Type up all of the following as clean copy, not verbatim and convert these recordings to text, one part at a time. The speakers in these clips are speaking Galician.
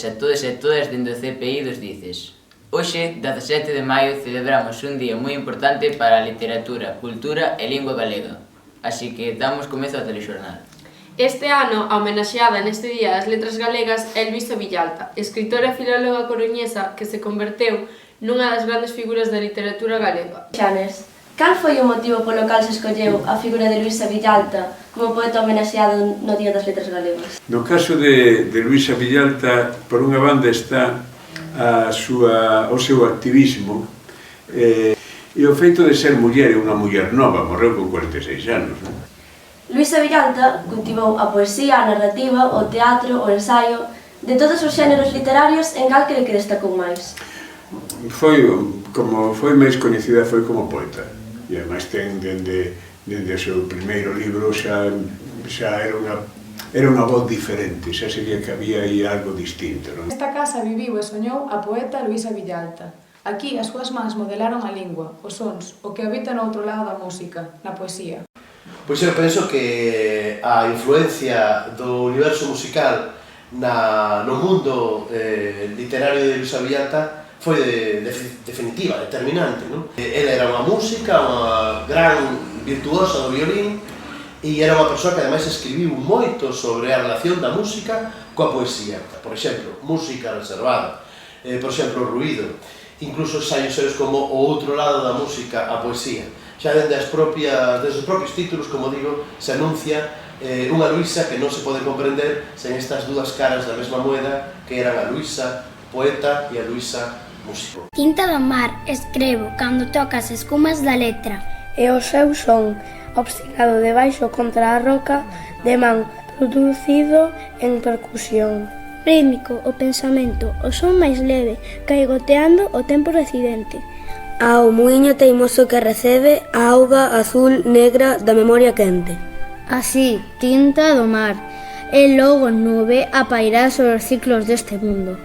tardes a todos e todas dende o CPI dos Dices. Hoxe, 17 de maio, celebramos un día moi importante para a literatura, cultura e lingua galega. Así que damos comezo ao telexornal. Este ano, a homenaxeada neste Día das Letras Galegas é Luisa Villalta, escritora e filóloga coruñesa que se converteu nunha das grandes figuras da literatura galega. Xanes, cal foi o motivo polo cal se escolleu a figura de Luisa Villalta como poeta homenaxeado no Día das Letras Galegas? No caso de Luisa Villalta, por unha banda está o seu activismo e o feito de ser muller, unha muller nova, morreu con 46 anos. Luisa Villalta cultivou a poesía, a narrativa, o teatro, o ensaio, de todos os xéneros literarios en cal que destacou máis. Como foi máis coñecida foi como poeta, e ademais ten dende o seu primeiro libro xa era unha voz diferente, xa sería que había aí algo distinto. Nesta casa viviu e soñou a poeta Luisa Villalta. Aquí as súas mans modelaron a lingua, os sons, o que habita no outro lado da música, na poesía. Pois eu penso que a influencia do universo musical no mundo literario de Luisa Villalta foi definitiva, determinante. Ela era unha música, unha gran virtuosa do violín e era unha persoa que ademais escribiu moito sobre a relación da música coa poesía. Por exemplo, música reservada, por exemplo, o ruído, incluso ensaios seus como o outro lado da música, a poesía. Xa desde os propios títulos, como digo, se anuncia unha Luisa que non se pode comprender sen estas dúas caras da mesma moeda que eran a Luisa poeta e a Luisa músico. Tinta do mar, escrevo cando toca as escumas da letra. E o seu son, obstinado debaixo contra a roca, de man producido en percusión. Rítmico, o pensamento, o son máis leve, caigoteando o tempo residente. Ao muiño teimoso que recebe a auga azul negra da memoria quente. Así, tinta do mar, e logo nube a pairar sobre os ciclos deste mundo.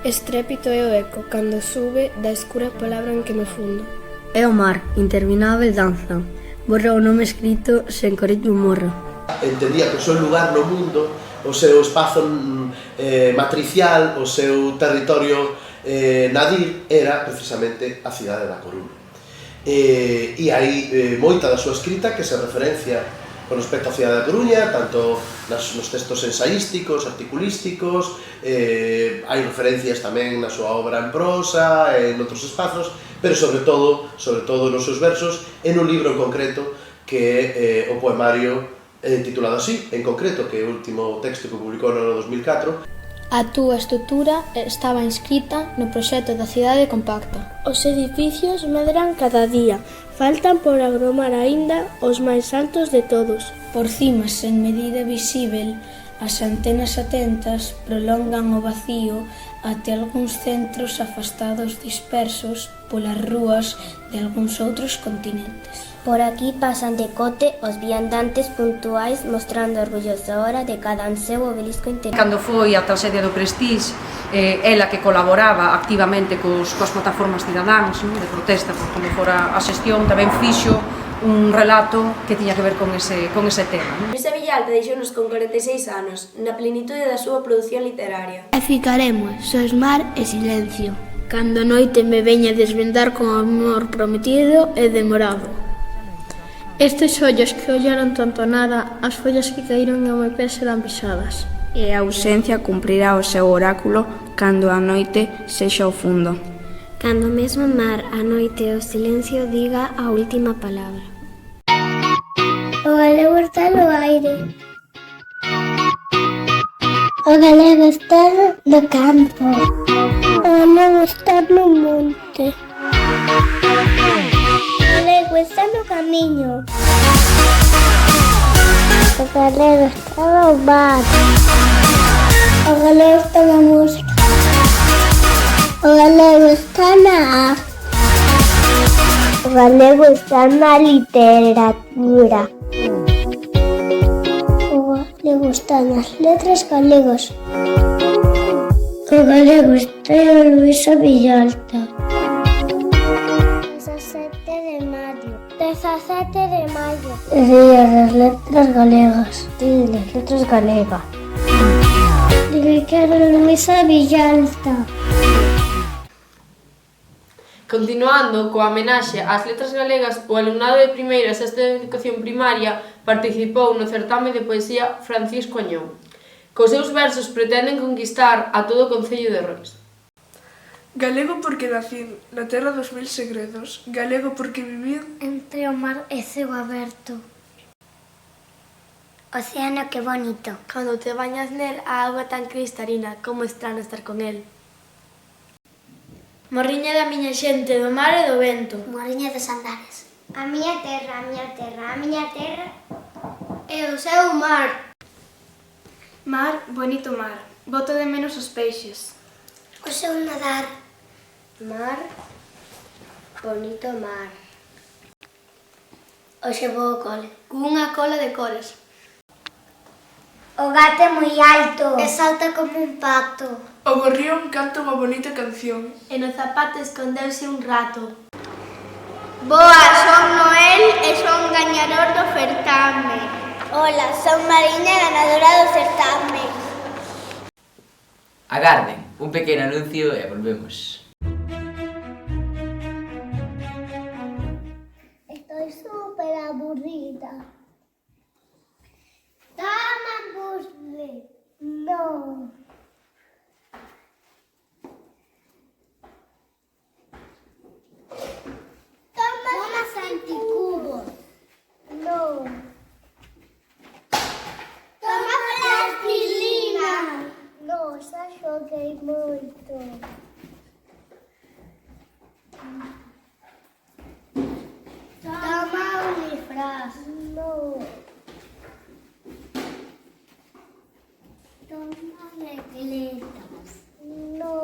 Estrépito é o eco, cando sube da escura palabra en que me fundo. É o mar, interminável danza, borra o nome escrito sen que o ritmo morra. Entendía que o seu lugar no mundo, o seu espazo matricial, o seu territorio nadir era precisamente a cidade da Coruña. E hai moita da súa escrita que se referencia con respecto á cidade da Coruña, tanto nos textos ensaísticos, articulísticos, hai referencias tamén na súa obra en prosa, en outros espazos, pero sobre todo nos seus versos, en un libro en concreto que é o poemario titulado así, en concreto, que é o último texto que publicou no ano 2004. A túa estrutura estaba inscrita no proxecto da cidade compacta. Os edificios medran cada día, faltan por agromar aínda os máis altos de todos. Por cima, sen medida visível, as antenas atentas prolongan o vacío até algúns centros afastados dispersos polas rúas de algúns outros continentes. Por aquí pasan de cote os viandantes puntuais mostrando orgullosa hora de cada anseu obelisco interior. Cando foi a traxedia do Prestige, ela que colaboraba activamente coas plataformas cidadáns de protesta por como fora a xestión, tamén fixo un relato que tiña que ver con ese tema. Luisa Villalta deixounos con 46 anos, na plenitude da súa produción literaria. E ficaremos, sois mar e silencio, cando a noite me veña desvendar con amor prometido e demorado. Estes ollos que ollaron tanto a nada, as follas que caíron ao meu pé serán pisadas. E a ausencia cumprirá o seu oráculo cando a noite sexa o fundo. Cando mesmo mar, a noite e o silencio diga a última palabra. O galego está no aire. O galego está no campo. O galego está no monte. O galego está no camiño. O galego está no mar. O galego está na música. O galego está na arte. O galego está na literatura. O galego está nas letras galegas. O galego está en Luisa Villalta. 17 de maio. 17 de maio. Día das letras galegas. Día das letras galegas. de que era Luisa Villalta. Continuando coa homenaxe ás letras galegas, o alumnado de primeiro e sexto de educación primaria participou no certame de poesía Francisco Añón. Cos seus versos pretenden conquistar a todo o concello de Rois. Galego porque nacín na terra dos mil segredos, galego porque vivín entre o mar e ceo aberto. Océano que bonito. Cando te bañas nel, a auga tan cristalina, como estrano estar con el. Morriña da miña xente, do mar e do vento. Morriña dos Andares. A miña terra, a miña terra, a miña terra e o seu mar. Mar, bonito mar, boto de menos os peixes. O seu nadar. Mar, bonito mar. Hoxe vou ao cole, Cunha cola de cores. o gato é moi alto e salta como un pato. O gorrión canta unha bonita canción. E no zapato escondeuse un rato. Boa, son Noel e son gañador do certame. Hola, son Mariña, ganadora do certame. Agarden, un pequeno anuncio e volvemos. Estoy súper aburrida. Toma puzzle. No. Toma anticubos. No. Toma plastilina. No, xa xoguei moito. Toma un disfraz. No. Toma regletas. No.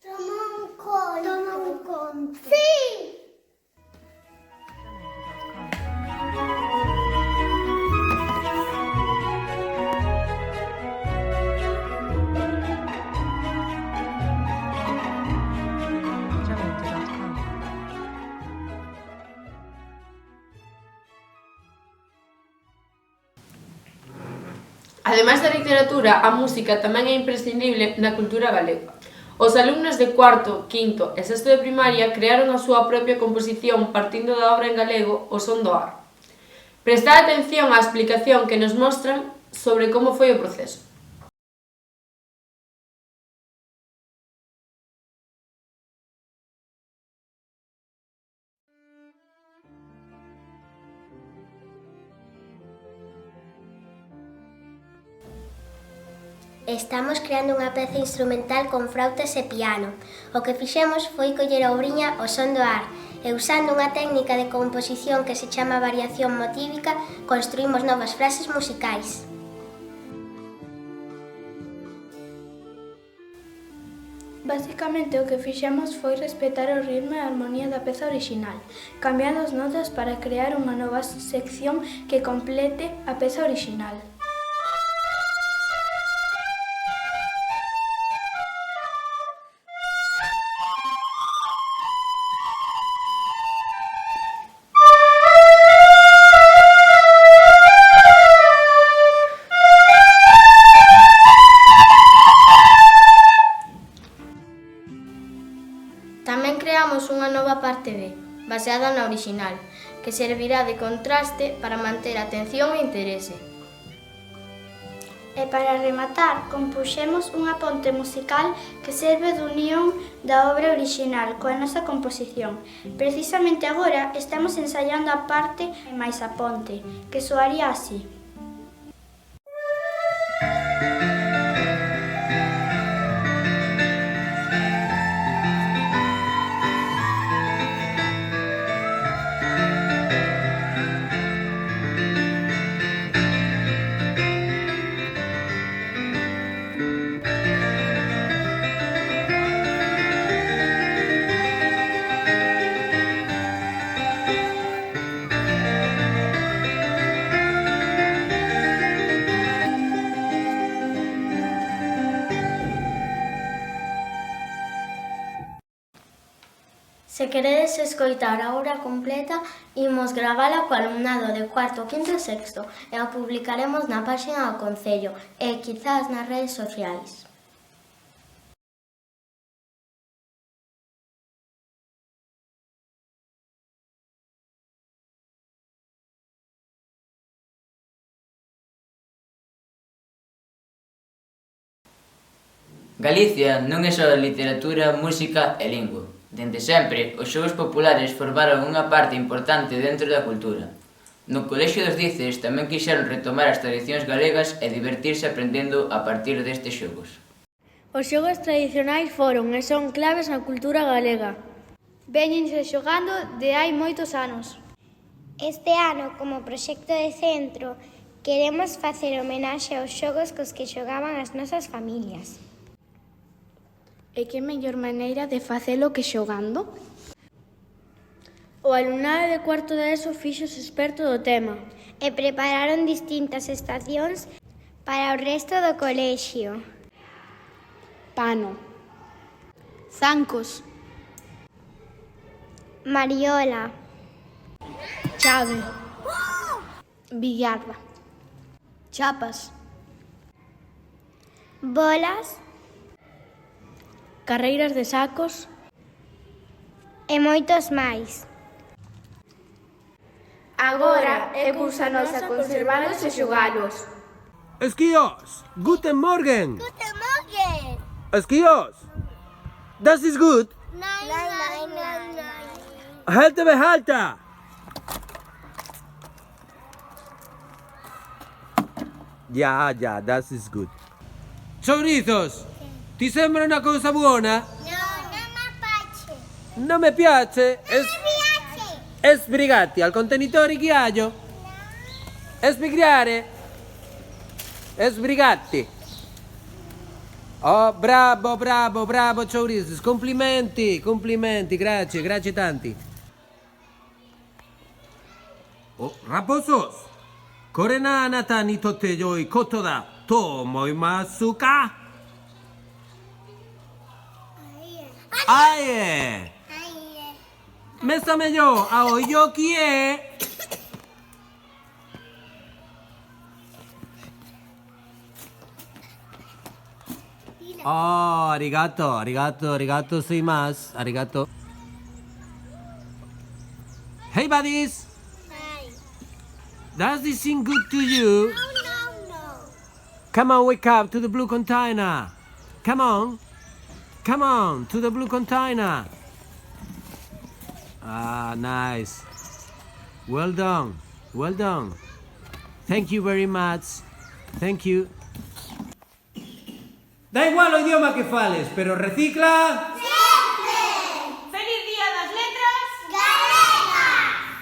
Toma un conto. Toma un conto. Sí. Ademais da literatura, a música tamén é imprescindible na cultura galega. Os alumnos de cuarto, quinto e sexto de primaria crearon a súa propia composición partindo da obra en galego O Son do Ar. Prestad atención á explicación que nos mostran sobre como foi o proceso. Estamos creando unha peza instrumental con frautas e piano. O que fixemos foi coller a obriña O Son do Ar e usando unha técnica de composición que se chama variación motívica, construímos novas frases musicais. Basicamente o que fixemos foi respetar o ritmo e a armonía da peza orixinal, cambiando as notas para crear unha nova sección que complete a peza orixinal. Tamén creamos unha nova parte B, baseada na orixinal, que servirá de contraste para manter a atención e interese. E para rematar, compuxemos unha ponte musical que serve de unión da obra orixinal coa nosa composición. Precisamente agora estamos ensaiando a parte máis a ponte, que soaría así. Se queredes escoitar a obra completa, imos gravala co alumnado de cuarto, quinto e sexto e a publicaremos na páxina do Concello e quizás nas redes sociais. Galicia non é só literatura, música e lingua. Dende sempre, os xogos populares formaron unha parte importante dentro da cultura. No Colexio dos Dices tamén quixeron retomar as tradicións galegas e divertirse aprendendo a partir destes xogos. Os xogos tradicionais foron e son claves na cultura galega. Véñense xogando de hai moitos anos. Este ano, como proxecto de centro, queremos facer homenaxe aos xogos cos que xogaban as nosas familias. E que mellor maneira de facelo que xogando? O alumnado de cuarto de ESO fíxose experto do tema e prepararon distintas estacións para o resto do colexio. Pano, zancos, mariola, chave, billarda, chapas, bolas, carreiras de sacos e moitos máis. Agora é cousa nosa conservalos e xogalos. Esquios, guten Morgen. Guten Morgen. Esquios, das ist gut. Nein, nein, nein, nein. Halte behalta. Ja, das ist gut. Chorizos, ti sembra una cosa buona? No, non mi piace. Non mi piace? Non mi piace. Sbrigati al contenitore ghiaccio. Sbrigare. Sbrigati. Oh, bravo, Chorizos. Complimenti, grazie tanti. Oh, raposos. Korena tani totte joi kotoda to moimasuka? Aie. Mesame yo, yo kie. Oh, arigato, suimasu, arigato. Hey buddies. Hi. Does this seem good to you? No. Come on, wake up to the blue container. Come on, to the blue container. Ah, nice. Well done. Thank you very much. Thank you. Da igual o idioma que fales, pero recicla... Sempre! Feliz Día das Letras Galegas!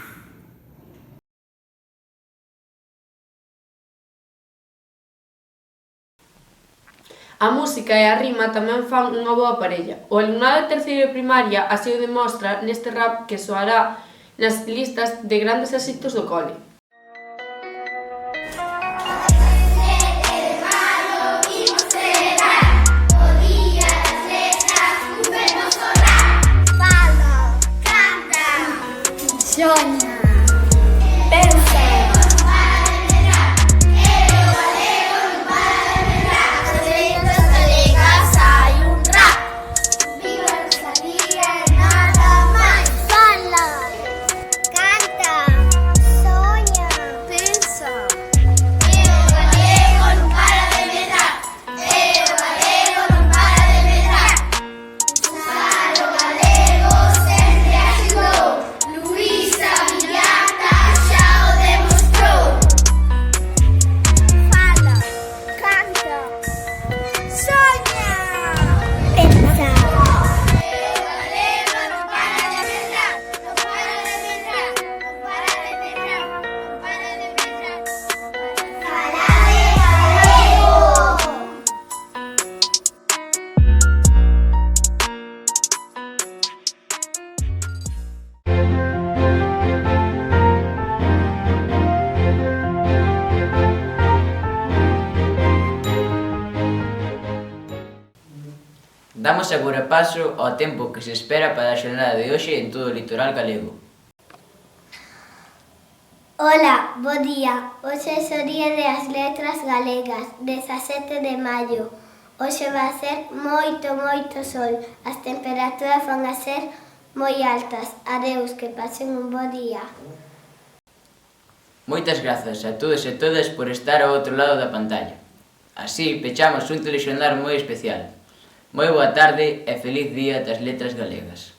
A música e a rima tamén fan unha boa parella. O alumnado de terceiro de primaria así o demostra neste rap que soará nas listas de grandes éxitos do cole. Sona, pensa. As letras galegas hai un rap. Viva Rosalía e nada máis. Fala, canta, soña. Damos agora paso ao tempo que se espera para a xornada de hoxe en todo o litoral galego. Ola, bo día. Hoxe é o día das letras galegas, 17 de maio. Hoxe vai ser moito sol. As temperaturas van a ser moi altas. Adeus, que pasen un bo día. Moitas grazas a todos e todas por estar ao outro lado da pantalla. Así pechamos un telexornal moi especial. Moi boa tarde e feliz día das letras galegas.